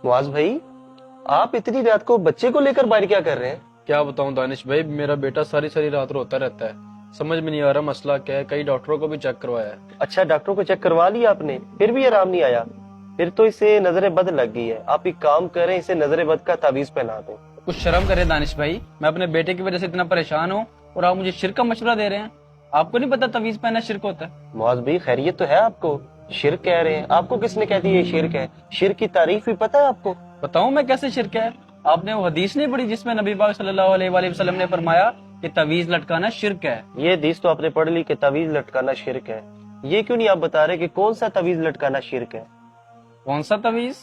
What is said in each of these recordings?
मुआज भाई, आप इतनी रात को बच्चे को लेकर बाहर क्या कर रहे हैं? क्या बताऊं दानिश भाई, मेरा बेटा सारी सारी रात रोता रहता है। समझ में नहीं आ रहा मसला क्या है। कई डॉक्टरों को भी चेक करवाया है। अच्छा, डॉक्टरों को चेक करवा लिया आपने, फिर भी आराम नहीं आया? फिर तो इसे नजर बद लग गई है। आप एक काम करें, इसे नजर बद का तावीज पहना दें। कुछ शर्म करे दानिश भाई, मैं अपने बेटे की वजह से इतना परेशान हूँ और आप मुझे शिर्क का मशवरा दे रहे हैं। आपको नहीं पता तवीज पहनना शिर्क होता है? मुआज भाई, खैरियत तो है आपको? शिर्क कह रहे हैं? आपको किसने कह दिया ये शिर्क है? शिर्क की तारीफ भी पता है आपको? बताऊं मैं कैसे शिर्क है? आपने वो हदीस नहीं पढ़ी जिसमें नबी पाक सल्लल्लाहु अलैहि वसल्लम ने फरमाया कि तवीज लटकाना शिर्क है? ये हदीस तो आपने पढ़ ली कि तावीज लटकाना शिर्क है। ये क्यों नहीं आप बता रहे कि कौन सा तवीज लटकाना शिर्क है? कौन सा तवीज?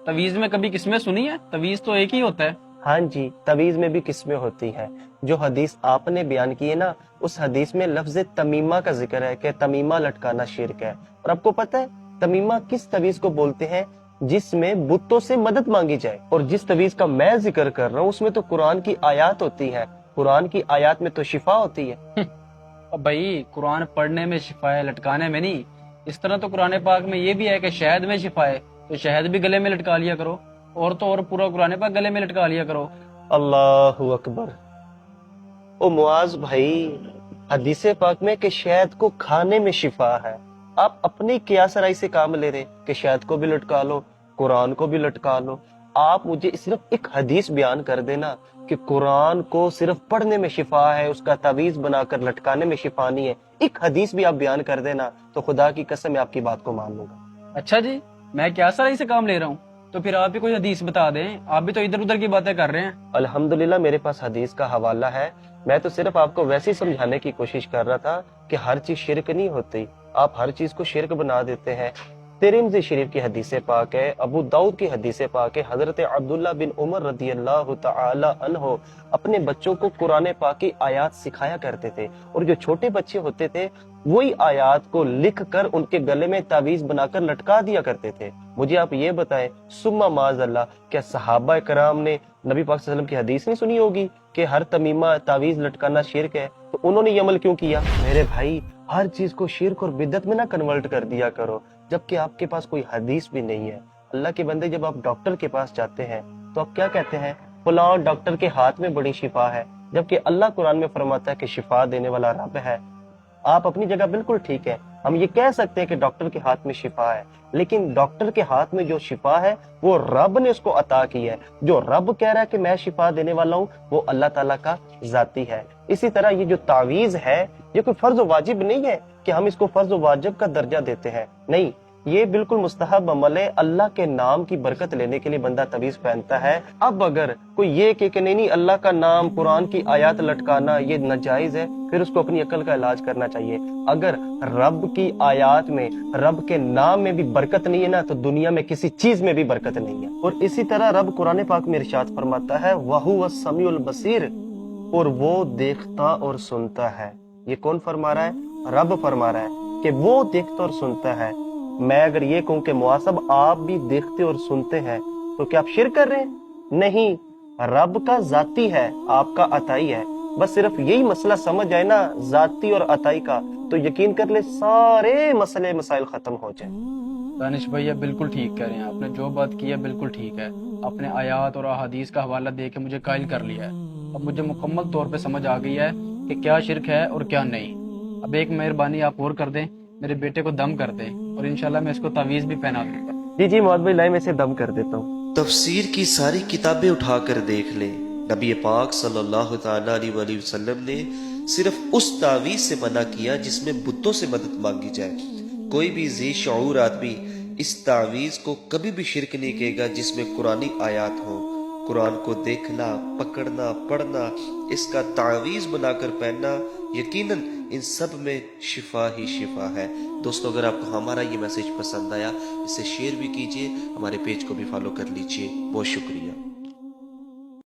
तवीज में कभी किस्में सुनी है? तवीज तो एक ही होता है। हाँ जी, तवीज में भी किस्में होती है। जो हदीस आपने बयान की है ना, उस हदीस में लफ्ज तमीमा का जिक्र है कि तमीमा लटकाना शिर्क है। और आपको पता है तमीमा किस तवीज को बोलते हैं? जिसमें बुतों से मदद मांगी जाए। और जिस तवीज का मैं जिक्र कर रहा हूँ उसमें तो कुरान की आयत होती है। कुरान की आयत में तो शिफा होती है। अब भाई, कुरान पढ़ने में शिफा है, लटकाने में नहीं। इस तरह तो कुरान पाक में ये भी है कि शहद में शिफा है, तो शहद भी गले में लटका लिया करो। और तो और पूरा कुरान पाक गले में लटका लिया करो। अल्लाहु अकबर। ओ मुआज भाई, हदीस पाक में कि शहद को खाने में शिफा है। आप अपनी कियासराई से काम ले रहे कि शहद को भी लटका लो, कुरान को भी लटका लो। आप मुझे सिर्फ एक हदीस बयान कर देना कि कुरान को सिर्फ पढ़ने में शिफा है, उसका तावीज बनाकर लटकाने में शिफा नहीं है। एक हदीस भी आप बयान कर देना तो खुदा की कसम मैं आपकी बात को मान लूंगा। अच्छा जी, मैं क्या सराई से काम ले रहा हूँ? तो फिर आप भी कोई हदीस बता दें। आप भी तो इधर उधर की बातें कर रहे हैं। अल्हम्दुलिल्लाह मेरे पास हदीस का हवाला है। मैं तो सिर्फ आपको वैसे ही समझाने की कोशिश कर रहा था कि हर चीज शिरक नहीं होती। आप हर चीज को शिरक बना देते हैं। तिरमिज़ी शरीफ की हदीस पाक है, अबू दाऊद की हदीस पाक है। हजरत अब्दुल्ला बिन उमर रदियल्लाहु तआला अन्हो अपने बच्चों को कुरान पाक की आयत सिखाया करते थे। और जो छोटे बच्चे होते थे वही आयत को लिख कर उनके गले में तावीज बनाकर लटका दिया करते थे। मुझे आप ये बताएं, सुम्मा माज़अल्लाह, क्या सहाबा कराम ने नबी पाक सल्लल्लाहु अलैहि वसल्लम की हदीस नहीं सुनी होगी कि हर तमीमा तावीज लटकाना शिरक है? तो उन्होंने ये अमल क्यों किया? मेरे भाई, हर चीज को शिरक और बिदअत में ना कन्वर्ट कर दिया करो, जबकि आपके पास कोई हदीस भी नहीं है। अल्लाह के बंदे, जब आप डॉक्टर के पास जाते हैं तो आप क्या कहते हैं? फलां डॉक्टर के हाथ में बड़ी शिफा है, जबकि अल्लाह कुरान में फरमाता है कि शिफा देने वाला रब है। आप अपनी जगह बिल्कुल ठीक है। हम ये कह सकते हैं कि डॉक्टर के हाथ में शिफा है, लेकिन डॉक्टर के हाथ में जो शिफा है वो रब ने उसको अता की है। जो रब कह रहा है कि मैं शिफा देने वाला हूँ, वो अल्लाह ताला का जाती है। इसी तरह ये जो तावीज है, ये कोई फर्ज वाजिब नहीं है कि हम इसको फर्ज वाजिब का दर्जा देते हैं। नहीं, ये बिल्कुल मुस्तहब अमल है। अल्लाह के नाम की बरकत लेने के लिए बंदा तवीज पहनता है। अब अगर कोई ये कहे कि नहीं अल्लाह का नाम, कुरान की आयत लटकाना ये नाजायज है, फिर उसको अपनी अकल का इलाज करना चाहिए। अगर रब की आयत में, रब के नाम में भी बरकत नहीं है ना, तो दुनिया में किसी चीज में भी बरकत नहीं है। और इसी तरह रब कुरान पाक में इरशाद फरमाता है, वहुव समीउल बसीर, और वो देखता और सुनता है। ये कौन फरमा रहा है? रब फरमा रहा है कि वो देखता और सुनता है। मैं अगर ये कहूं कि मुआसब आप भी देखते और सुनते हैं, तो क्या आप शिरक कर रहे हैं? नहीं, रब का जाती है, आपका अताई है। बस सिर्फ यही मसला समझ आए ना, जाती और अताई का, तो यकीन कर ले सारे मसले मसाइल खत्म हो जाए। दानिश भैया बिल्कुल ठीक कह रहे हैं। आपने जो बात की है बिल्कुल ठीक है। आपने आयात और अहादीस का हवाला दे के मुझे कायल कर लिया है। अब मुझे मुकम्मल तौर पे समझ आ गई है कि क्या शिरक है और क्या नहीं। अब एक मेहरबानी आप और कर दें, मेरे बेटे को दम कर दें और इंशाल्लाह मैं इसको तावीज़ भी पहना दूंगा। जी जी मोहम्मद भाई, लाए मैं इसे दम कर देता हूँ। तफसीर की सारी किताबें उठाकर देख लें, नबी पाक सल्लल्लाहु ताला अलैहि वसल्लम ने सिर्फ उस तावीज से मना किया जिसमें बुतों से मदद मांगी जाए। कोई भी जी शऊर आदमी इस तावीज को कभी भी शिरक नहीं कहेगा जिसमें कुरानी आयत हो। कुरान को देखना, पकड़ना, पढ़ना, इसका तावीज बनाकर पहनना, यकीनन इन सब में शिफा ही शिफा है। दोस्तों, अगर आपको हमारा ये मैसेज पसंद आया, इसे शेयर भी कीजिए, हमारे पेज को भी फॉलो कर लीजिए। बहुत शुक्रिया।